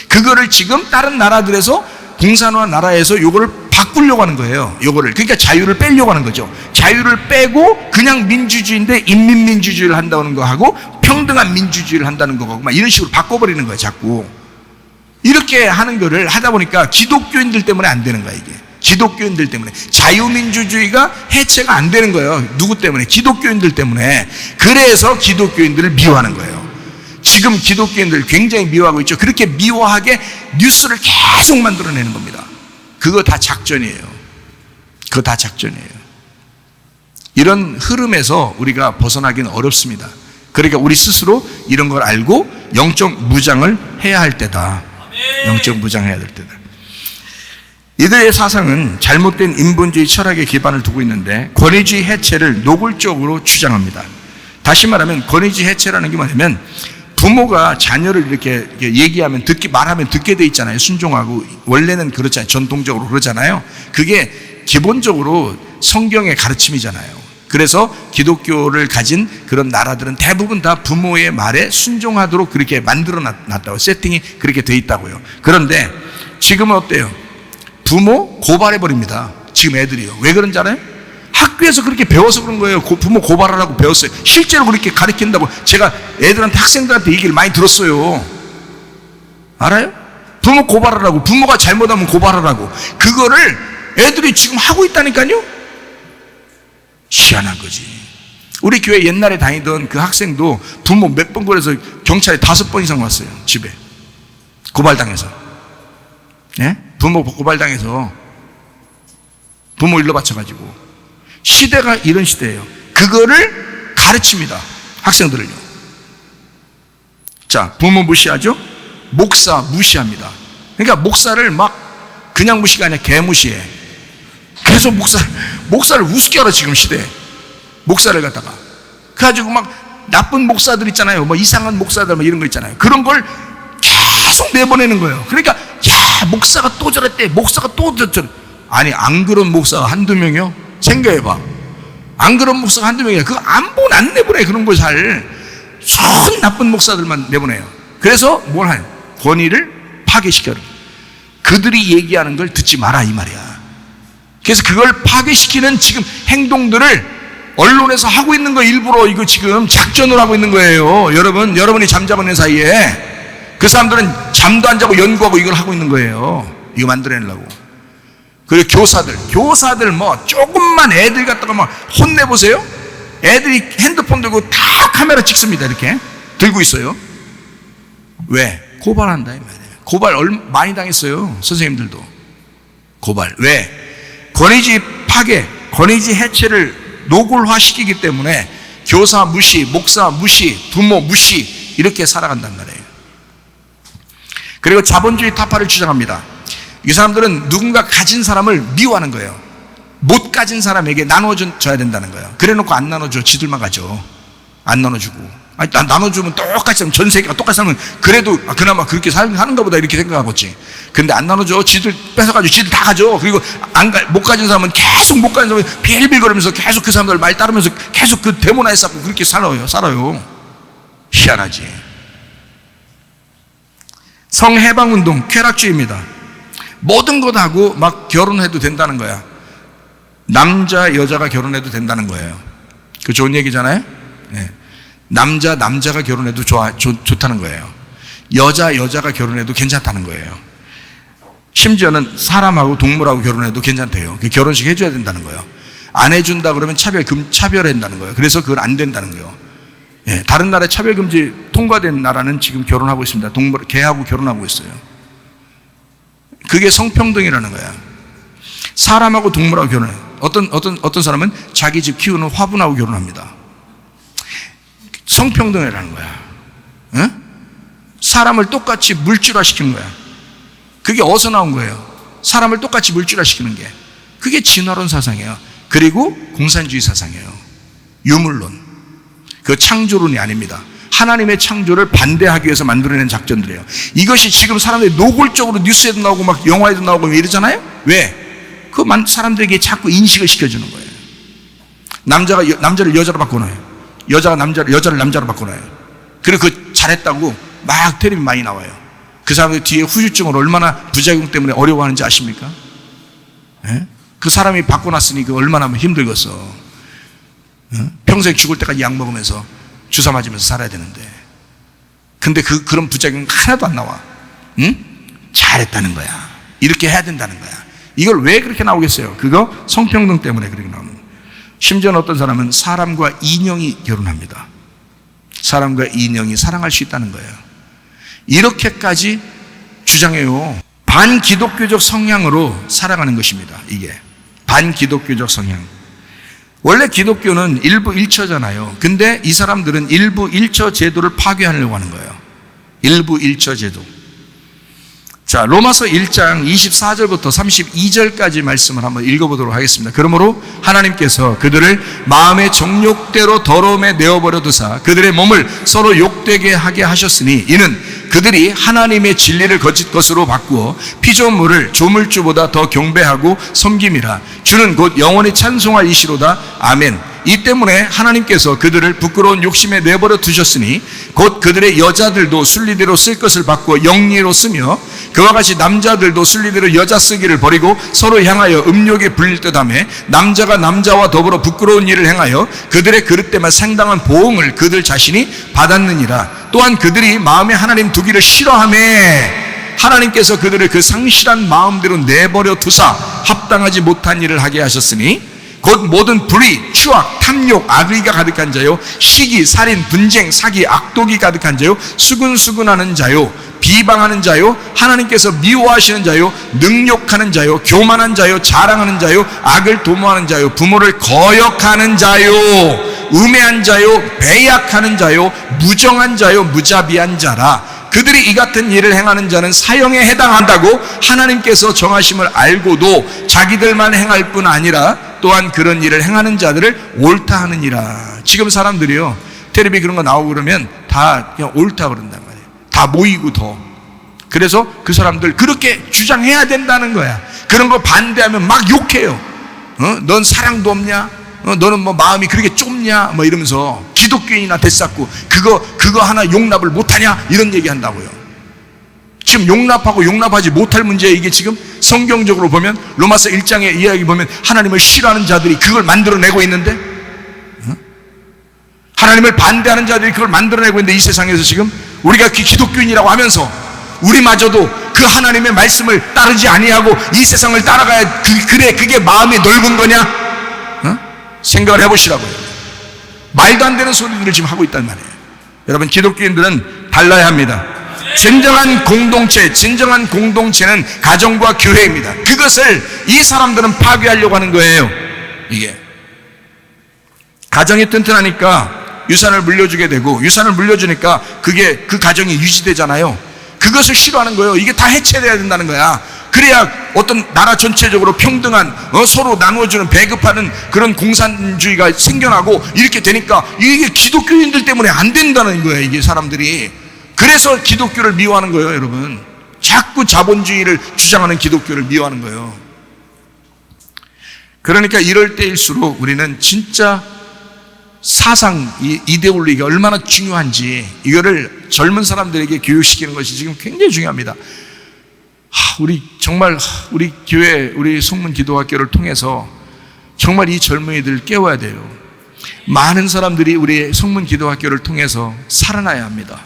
그거를 지금 다른 나라들에서 공산화 나라에서 요거를 바꾸려고 하는 거예요. 요거를. 그러니까 자유를 빼려고 하는 거죠. 자유를 빼고 그냥 민주주의인데 인민민주주의를 한다는 거 하고 평등한 민주주의를 한다는 거고 막 이런 식으로 바꿔버리는 거예요. 자꾸. 이렇게 하는 거를 하다 보니까 기독교인들 때문에 안 되는 거야, 이게. 기독교인들 때문에. 자유민주주의가 해체가 안 되는 거예요. 누구 때문에? 기독교인들 때문에. 그래서 기독교인들을 미워하는 거예요. 지금 기독교인들 굉장히 미워하고 있죠. 그렇게 미워하게 뉴스를 계속 만들어내는 겁니다. 그거 다 작전이에요. 그거 다 작전이에요. 이런 흐름에서 우리가 벗어나기는 어렵습니다. 그러니까 우리 스스로 이런 걸 알고 영적 무장을 해야 할 때다. 영적 무장해야 될 때다. 이들의 사상은 잘못된 인본주의 철학에 기반을 두고 있는데 권위주의 해체를 노골적으로 주장합니다. 다시 말하면 권위주의 해체라는 게 뭐냐면 부모가 자녀를 이렇게 얘기하면 말하면 듣게 돼 있잖아요. 순종하고. 원래는 그렇잖아요. 전통적으로 그러잖아요. 그게 기본적으로 성경의 가르침이잖아요. 그래서 기독교를 가진 그런 나라들은 대부분 다 부모의 말에 순종하도록 그렇게 만들어 놨다고, 세팅이 그렇게 돼 있다고요. 그런데 지금은 어때요? 부모 고발해 버립니다. 지금 애들이요. 왜 그런지 알아요? 학교에서 그렇게 배워서 그런 거예요. 부모 고발하라고 배웠어요. 실제로 그렇게 가르친다고 제가 애들한테, 학생들한테 얘기를 많이 들었어요. 알아요? 부모 고발하라고. 부모가 잘못하면 고발하라고. 그거를 애들이 지금 하고 있다니까요. 희한한 거지. 우리 교회 옛날에 다니던 그 학생도 부모 몇 번 그래서 경찰에 5번 이상 왔어요. 집에 고발당해서. 예? 부모 고발당해서 부모 일러 바쳐가지고. 시대가 이런 시대예요. 그거를 가르칩니다. 학생들을요. 자, 부모 무시하죠? 목사 무시합니다. 그러니까 목사를 막 그냥 무시가 아니라 개무시해. 계속 목사를 우습게 알아, 지금 시대에. 목사를 갖다가. 그래가지고 막 나쁜 목사들 있잖아요. 뭐 이상한 목사들 뭐 이런 거 있잖아요. 그런 걸 계속 내보내는 거예요. 그러니까, 야, 목사가 또 저랬대. 목사가 또 저랬대. 아니, 안 그런 목사가 한두 명이요? 생각해봐. 안 그런 목사가 한두 명이야. 그거 안 내보내. 그런 걸 손 나쁜 목사들만 내보내요. 그래서 뭘 하냐? 권위를 파괴시켜요. 그들이 얘기하는 걸 듣지 마라, 이 말이야. 그래서 그걸 파괴시키는 지금 행동들을 언론에서 하고 있는 거, 일부러 이거 지금 작전을 하고 있는 거예요. 여러분이 잠자고 있는 사이에 그 사람들은 잠도 안 자고 연구하고 이걸 하고 있는 거예요. 이거 만들어내려고. 그리고 교사들 뭐 조금만 애들 갖다가 막 혼내보세요. 애들이 핸드폰 들고 다 카메라 찍습니다. 이렇게 들고 있어요. 왜? 고발한다 이 말이에요. 고발 많이 당했어요. 선생님들도 고발. 왜? 권위주의 파괴, 권위주의 해체를 노골화시키기 때문에 교사 무시, 목사 무시, 부모 무시 이렇게 살아간단 말이에요. 그리고 자본주의 타파를 주장합니다. 이 사람들은 누군가 가진 사람을 미워하는 거예요. 못 가진 사람에게 나눠줘야 된다는 거예요. 그래놓고 안 나눠줘. 지들만 가져. 안 나눠주고. 아니, 나눠주면 똑같이 하면 전 세계가 똑같이 살면 그래도 그나마 그렇게 하는가 보다 이렇게 생각하겠지. 근데 안 나눠줘. 지들 뺏어가지고 지들 다 가져. 그리고 못 가진 사람은 계속 못 가진 사람은 빌빌거리면서 계속 그 사람들 말 따르면서 계속 그 데모나에 쌓고 그렇게 살아요. 희한하지. 성해방운동, 쾌락주의입니다. 모든 것 하고 막 결혼해도 된다는 거야. 남자, 여자가 결혼해도 된다는 거예요. 그 좋은 얘기잖아요? 네. 남자가 결혼해도 좋다는 거예요. 여자가 결혼해도 괜찮다는 거예요. 심지어는 사람하고 동물하고 결혼해도 괜찮대요. 결혼식 해줘야 된다는 거예요. 안 해준다 그러면 차별한다는 거예요. 그래서 그건 안 된다는 거예요. 예, 다른 나라에 차별금지 통과된 나라는 지금 결혼하고 있습니다. 개하고 결혼하고 있어요. 그게 성평등이라는 거야. 사람하고 동물하고 결혼해요. 어떤 사람은 자기 집 키우는 화분하고 결혼합니다. 성평등이라는 거야. 응? 사람을 똑같이 물질화 시키는 거야. 그게 어디서 나온 거예요? 사람을 똑같이 물질화 시키는 게. 그게 진화론 사상이에요. 그리고 공산주의 사상이에요. 유물론. 그 창조론이 아닙니다. 하나님의 창조를 반대하기 위해서 만들어낸 작전들이에요. 이것이 지금 사람들이 노골적으로 뉴스에도 나오고 막 영화에도 나오고 이러잖아요? 왜? 그 사람들에게 자꾸 인식을 시켜주는 거예요. 남자를 여자로 바꿔놔요. 여자를 남자로 바꿔놔요. 그리고 그 잘했다고 막 텔레비 많이 나와요. 그 사람들 뒤에 후유증을 얼마나 부작용 때문에 어려워하는지 아십니까? 예? 그 사람이 바꿔놨으니 그 얼마나 힘들겠어. 예? 평생 죽을 때까지 약 먹으면서 주사 맞으면서 살아야 되는데. 근데 그런 부작용 하나도 안 나와. 응? 잘했다는 거야. 이렇게 해야 된다는 거야. 이걸 왜 그렇게 나오겠어요? 그거 성평등 때문에 그렇게 나오는 거예요. 심지어는 어떤 사람은 사람과 인형이 결혼합니다. 사람과 인형이 사랑할 수 있다는 거예요. 이렇게까지 주장해요. 반기독교적 성향으로 살아가는 것입니다. 이게 반기독교적 성향. 원래 기독교는 일부 일처잖아요. 근데 이 사람들은 일부 일처 제도를 파괴하려고 하는 거예요. 일부 일처 제도. 자, 로마서 1장 24절부터 32절까지 말씀을 한번 읽어보도록 하겠습니다. 그러므로 하나님께서 그들을 마음의 정욕대로 더러움에 내어버려 두사 그들의 몸을 서로 욕되게 하게 하셨으니 이는 그들이 하나님의 진리를 거짓 것으로 바꾸어 피조물을 조물주보다 더 경배하고 섬김이라. 주는 곧 영원히 찬송할 이시로다. 아멘. 이 때문에 하나님께서 그들을 부끄러운 욕심에 내버려 두셨으니 곧 그들의 여자들도 순리대로 쓸 것을 바꾸어 영리로 쓰며 그와 같이 남자들도 순리대로 여자 쓰기를 버리고 서로 향하여 음욕에 불릴 듯하며 남자가 남자와 더불어 부끄러운 일을 행하여 그들의 그릇되만 상당한 보응을 그들 자신이 받았느니라. 또한 그들이 마음에 하나님 두기를 싫어하며 하나님께서 그들을 그 상실한 마음대로 내버려 두사 합당하지 못한 일을 하게 하셨으니 곧 모든 불의, 추악, 탐욕, 악의가 가득한 자요 시기, 살인, 분쟁, 사기, 악독이 가득한 자요 수근수근하는 자요 비방하는 자요 하나님께서 미워하시는 자요 능욕하는 자요 교만한 자요 자랑하는 자요 악을 도모하는 자요 부모를 거역하는 자요 음해한 자요 배약하는 자요 무정한 자요 무자비한 자라. 그들이 이 같은 일을 행하는 자는 사형에 해당한다고 하나님께서 정하심을 알고도 자기들만 행할 뿐 아니라 또한 그런 일을 행하는 자들을 옳다 하느니라. 지금 사람들이요 텔레비 그런 거 나오고 그러면 다 그냥 옳다 그런단 말이에요. 다 모이고 더. 그래서 그 사람들 그렇게 주장해야 된다는 거야. 그런 거 반대하면 막 욕해요. 넌 사랑도 없냐? 너는 뭐 마음이 그렇게 좁냐? 뭐 이러면서 기독교인이나 대쌌고 그거 하나 용납을 못하냐? 이런 얘기 한다고요. 지금 용납하고 용납하지 못할 문제. 이게 지금 성경적으로 보면 로마서 1장의 이야기 보면 하나님을 싫어하는 자들이 그걸 만들어내고 있는데 하나님을 반대하는 자들이 그걸 만들어내고 있는데 이 세상에서 지금 우리가 기독교인이라고 하면서 우리마저도 그 하나님의 말씀을 따르지 아니하고 이 세상을 따라가야 그게 마음이 넓은 거냐? 생각을 해보시라고요. 말도 안 되는 소리들을 지금 하고 있단 말이에요. 여러분 기독교인들은 달라야 합니다. 진정한 공동체, 진정한 공동체는 가정과 교회입니다. 그것을 이 사람들은 파괴하려고 하는 거예요. 이게 가정이 튼튼하니까 유산을 물려주게 되고, 유산을 물려주니까 그게 그 가정이 유지되잖아요. 그것을 싫어하는 거예요. 이게 다 해체돼야 된다는 거야. 그래야 어떤 나라 전체적으로 평등한, 서로 나누어주는, 배급하는 그런 공산주의가 생겨나고 이렇게 되니까 이게 기독교인들 때문에 안 된다는 거예요. 이게 사람들이. 그래서 기독교를 미워하는 거예요, 여러분. 자꾸 자본주의를 주장하는 기독교를 미워하는 거예요. 그러니까 이럴 때일수록 우리는 진짜 사상, 이데올로기가 얼마나 중요한지 이거를 젊은 사람들에게 교육시키는 것이 지금 굉장히 중요합니다. 우리 정말 우리 교회, 우리 성문 기도학교를 통해서 정말 이 젊은이들을 깨워야 돼요. 많은 사람들이 우리 성문 기도학교를 통해서 살아나야 합니다.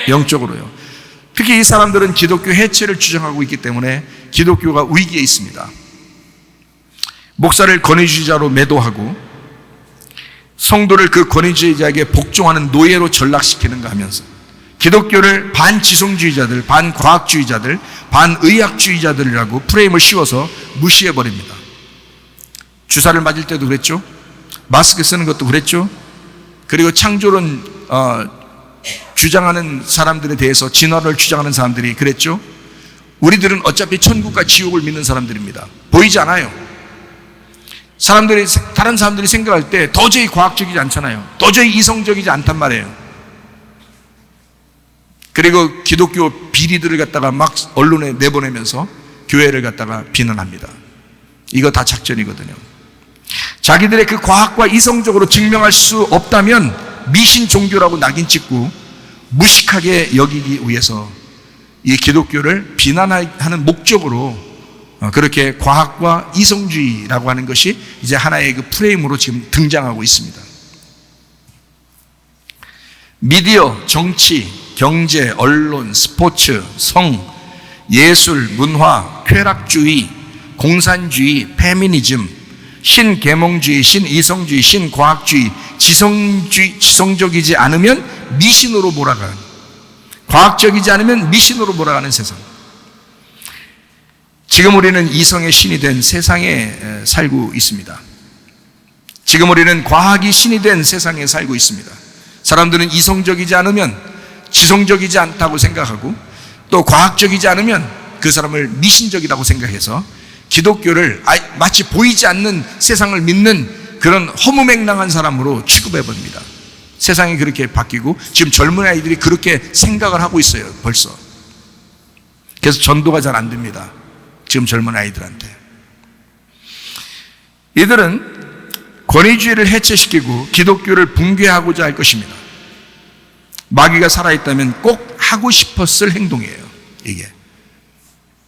영적으로요. 특히 이 사람들은 기독교 해체를 주장하고 있기 때문에 기독교가 위기에 있습니다. 목사를 권위주의자로 매도하고 성도를 그 권위주의자에게 복종하는 노예로 전락시키는가 하면서 기독교를 반지성주의자들, 반과학주의자들, 반의학주의자들이라고 프레임을 씌워서 무시해버립니다. 주사를 맞을 때도 그랬죠. 마스크 쓰는 것도 그랬죠. 그리고 창조론 주장하는 사람들에 대해서 진화를 주장하는 사람들이 그랬죠. 우리들은 어차피 천국과 지옥을 믿는 사람들입니다. 보이지 않아요. 다른 사람들이 생각할 때 도저히 과학적이지 않잖아요. 도저히 이성적이지 않단 말이에요. 그리고 기독교 비리들을 갖다가 막 언론에 내보내면서 교회를 갖다가 비난합니다. 이거 다 작전이거든요. 자기들의 그 과학과 이성적으로 증명할 수 없다면 미신 종교라고 낙인 찍고 무식하게 여기기 위해서 이 기독교를 비난하는 목적으로 그렇게 과학과 이성주의라고 하는 것이 이제 하나의 그 프레임으로 지금 등장하고 있습니다. 미디어, 정치, 경제, 언론, 스포츠, 성, 예술, 문화, 쾌락주의, 공산주의, 페미니즘, 신계몽주의, 신이성주의, 신과학주의, 지성적이지 않으면 미신으로 몰아가는, 과학적이지 않으면 미신으로 몰아가는 세상. 지금 우리는 이성의 신이 된 세상에 살고 있습니다. 지금 우리는 과학이 신이 된 세상에 살고 있습니다. 사람들은 이성적이지 않으면, 지성적이지 않다고 생각하고 또 과학적이지 않으면 그 사람을 미신적이라고 생각해서 기독교를 마치 보이지 않는 세상을 믿는 그런 허무맹랑한 사람으로 취급해버립니다. 세상이 그렇게 바뀌고 지금 젊은 아이들이 그렇게 생각을 하고 있어요, 벌써. 그래서 전도가 잘 안 됩니다, 지금 젊은 아이들한테. 이들은 권위주의를 해체시키고 기독교를 붕괴하고자 할 것입니다. 마귀가 살아있다면 꼭 하고 싶었을 행동이에요. 이게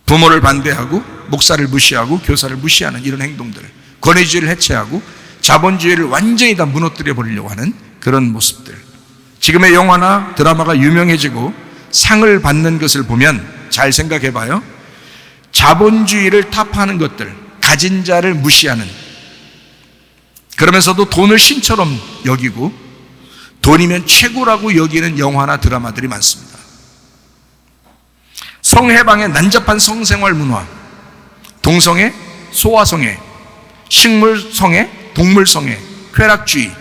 부모를 반대하고 목사를 무시하고 교사를 무시하는 이런 행동들, 권위주의를 해체하고 자본주의를 완전히 다 무너뜨려 버리려고 하는 그런 모습들. 지금의 영화나 드라마가 유명해지고 상을 받는 것을 보면 잘 생각해 봐요. 자본주의를 타파하는 것들, 가진 자를 무시하는, 그러면서도 돈을 신처럼 여기고 돈이면 최고라고 여기는 영화나 드라마들이 많습니다. 성해방의 난잡한 성생활 문화, 동성애, 소아성애, 식물성애, 동물성애, 쾌락주의,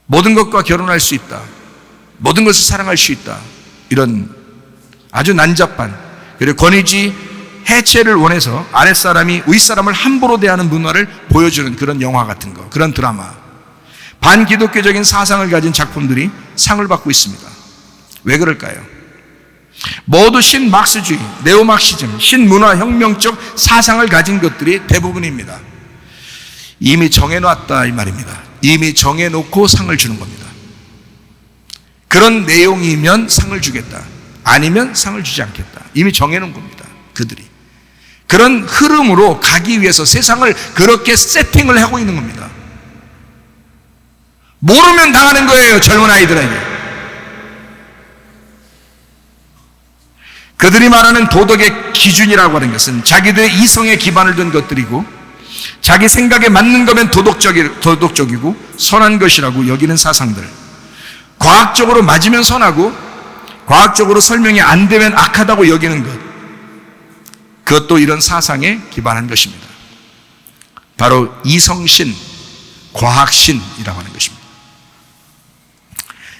모든 것과 결혼할 수 있다, 모든 것을 사랑할 수 있다, 이런 아주 난잡한, 그리고 권위주의 해체를 원해서 아랫사람이 윗사람을 함부로 대하는 문화를 보여주는 그런 영화 같은 거, 그런 드라마, 반기독교적인 사상을 가진 작품들이 상을 받고 있습니다. 왜 그럴까요? 모두 신막스주의, 네오막시즘, 신문화혁명적 사상을 가진 것들이 대부분입니다. 이미 정해놨다 이 말입니다. 이미 정해놓고 상을 주는 겁니다. 그런 내용이면 상을 주겠다, 아니면 상을 주지 않겠다, 이미 정해놓은 겁니다. 그들이 그런 흐름으로 가기 위해서 세상을 그렇게 세팅을 하고 있는 겁니다. 모르면 당하는 거예요, 젊은 아이들에게. 그들이 말하는 도덕의 기준이라고 하는 것은 자기들의 이성에 기반을 둔 것들이고, 자기 생각에 맞는 거면 도덕적이고 선한 것이라고 여기는 사상들, 과학적으로 맞으면 선하고 과학적으로 설명이 안 되면 악하다고 여기는 것, 그것도 이런 사상에 기반한 것입니다. 바로 이성신, 과학신이라고 하는 것입니다.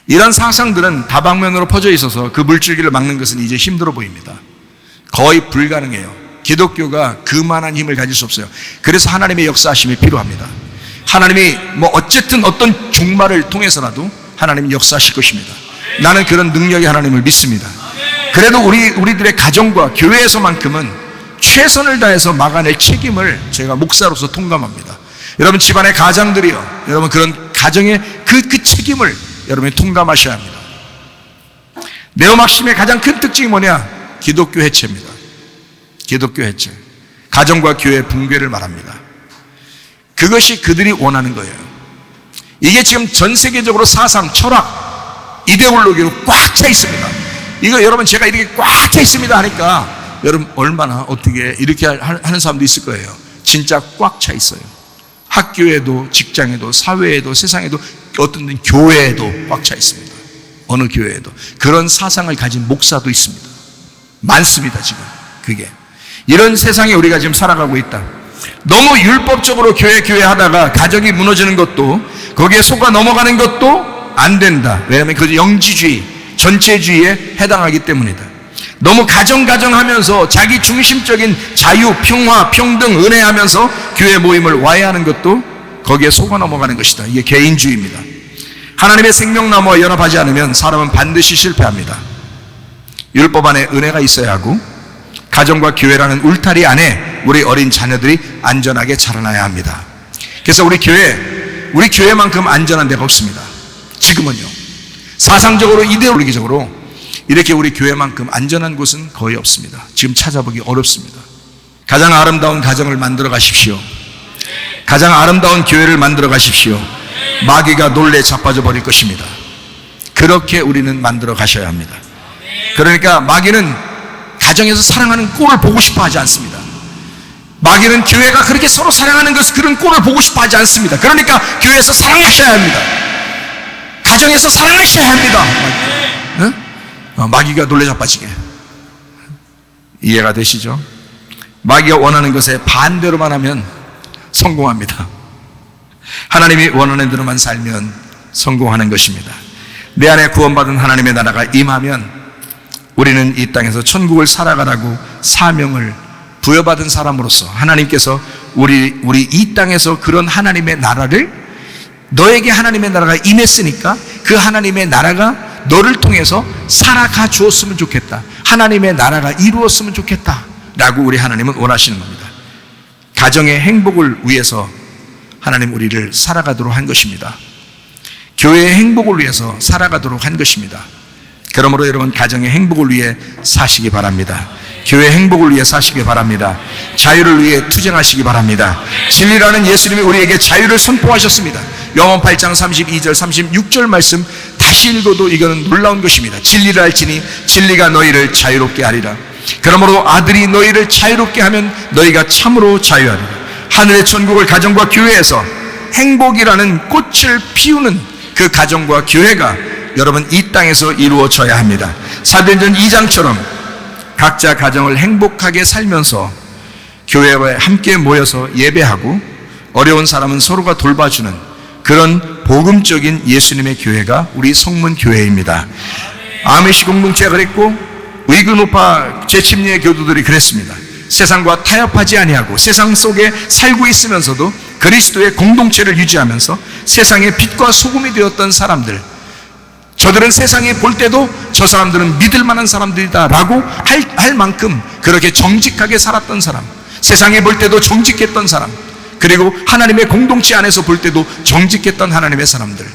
이런 사상들은 다방면으로 퍼져 있어서 그 물줄기를 막는 것은 이제 힘들어 보입니다. 거의 불가능해요. 기독교가 그만한 힘을 가질 수 없어요. 그래서 하나님의 역사하심이 필요합니다. 하나님이 어쨌든 어떤 종말을 통해서라도 하나님이 역사하실 것입니다. 나는 그런 능력의 하나님을 믿습니다. 그래도 우리들의 가정과 교회에서만큼은 최선을 다해서 막아낼 책임을 제가 목사로서 통감합니다. 여러분 집안의 가장들이요, 여러분 그런 가정의 그 책임을 여러분이 통감하셔야 합니다. 네오막심의 가장 큰 특징이 뭐냐? 기독교 해체입니다. 기독교 해체. 가정과 교회 붕괴를 말합니다. 그것이 그들이 원하는 거예요. 이게 지금 전 세계적으로 사상, 철학, 이데올로기로 꽉 차 있습니다. 이거 여러분 제가 이렇게 꽉 차 있습니다 하니까 여러분 얼마나 어떻게 이렇게 하는 사람도 있을 거예요. 진짜 꽉 차 있어요. 학교에도, 직장에도, 사회에도, 세상에도, 어떤 데는 교회에도 꽉 차 있습니다. 어느 교회에도. 그런 사상을 가진 목사도 있습니다. 많습니다, 지금. 그게. 이런 세상에 우리가 지금 살아가고 있다. 너무 율법적으로 교회 하다가 가정이 무너지는 것도, 거기에 속아 넘어가는 것도 안 된다. 왜냐하면 그것이 영지주의, 전체주의에 해당하기 때문이다. 너무 가정 하면서 자기 중심적인 자유, 평화, 평등, 은혜 하면서 교회 모임을 와해하는 것도 거기에 속아 넘어가는 것이다. 이게 개인주의입니다. 하나님의 생명나무와 연합하지 않으면 사람은 반드시 실패합니다. 율법 안에 은혜가 있어야 하고 가정과 교회라는 울타리 안에 우리 어린 자녀들이 안전하게 자라나야 합니다. 그래서 우리 교회만큼 안전한 데가 없습니다. 지금은요. 사상적으로, 이데올로기적으로 이렇게 우리 교회만큼 안전한 곳은 거의 없습니다. 지금 찾아보기 어렵습니다. 가장 아름다운 가정을 만들어 가십시오. 가장 아름다운 교회를 만들어 가십시오. 마귀가 놀래 자빠져 버릴 것입니다. 그렇게 우리는 만들어 가셔야 합니다. 그러니까 마귀는 가정에서 사랑하는 꼴을 보고 싶어 하지 않습니다. 마귀는 교회가 그렇게 서로 사랑하는 그런 꼴을 보고 싶어 하지 않습니다. 그러니까 교회에서 사랑하셔야 합니다. 가정에서 사랑하셔야 합니다. 응? 마귀가 놀래 자빠지게. 이해가 되시죠? 마귀가 원하는 것에 반대로만 하면 성공합니다. 하나님이 원하는 대로만 살면 성공하는 것입니다. 내 안에 구원받은 하나님의 나라가 임하면 우리는 이 땅에서 천국을 살아가라고 사명을 부여받은 사람으로서 하나님께서 우리 이 땅에서 그런 하나님의 나라를, 너에게 하나님의 나라가 임했으니까 그 하나님의 나라가 너를 통해서 살아가 주었으면 좋겠다. 하나님의 나라가 이루었으면 좋겠다 라고 우리 하나님은 원하시는 겁니다. 가정의 행복을 위해서 하나님 우리를 살아가도록 한 것입니다. 교회의 행복을 위해서 살아가도록 한 것입니다. 그러므로 여러분 가정의 행복을 위해 사시기 바랍니다. 교회의 행복을 위해 사시기 바랍니다. 자유를 위해 투쟁하시기 바랍니다. 진리라는 예수님이 우리에게 자유를 선포하셨습니다. 요한 8장 32절 36절 말씀 다시 읽어도 이거는 놀라운 것입니다. 진리를 알지니 진리가 너희를 자유롭게 하리라. 그러므로 아들이 너희를 자유롭게 하면 너희가 참으로 자유하리라. 하늘의 천국을 가정과 교회에서 행복이라는 꽃을 피우는 그 가정과 교회가 여러분 이 땅에서 이루어져야 합니다. 사도행전 2장처럼 각자 가정을 행복하게 살면서 교회에 함께 모여서 예배하고 어려운 사람은 서로가 돌봐주는 그런 복음적인 예수님의 교회가 우리 성문교회입니다. 아메시 공동체가 그랬고 의근우파 제침리의 교도들이 그랬습니다. 세상과 타협하지 아니하고 세상 속에 살고 있으면서도 그리스도의 공동체를 유지하면서 세상의 빛과 소금이 되었던 사람들, 저들은 세상에 볼 때도 저 사람들은 믿을 만한 사람들이다 라고 할 만큼 그렇게 정직하게 살았던 사람, 세상에 볼 때도 정직했던 사람, 그리고 하나님의 공동체 안에서 볼 때도 정직했던 하나님의 사람들,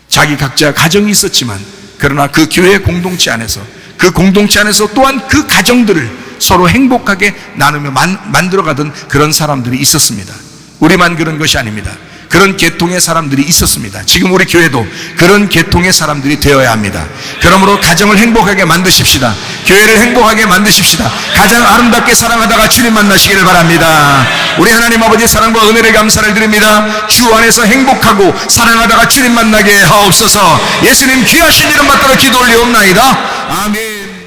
자기 각자 가정이 있었지만 그러나 그 교회 공동체 안에서, 그 공동체 안에서 또한 그 가정들을 서로 행복하게 나누며 만들어가던 그런 사람들이 있었습니다. 우리만 그런 것이 아닙니다. 그런 계통의 사람들이 있었습니다. 지금 우리 교회도 그런 계통의 사람들이 되어야 합니다. 그러므로 가정을 행복하게 만드십시다. 교회를 행복하게 만드십시다. 가장 아름답게 사랑하다가 주님 만나시기를 바랍니다. 우리 하나님 아버지 사랑과 은혜를 감사를 드립니다. 주 안에서 행복하고 사랑하다가 주님 만나게 하옵소서. 예수님 귀하신 이름 받들어 기도 올리옵나이다. 아멘.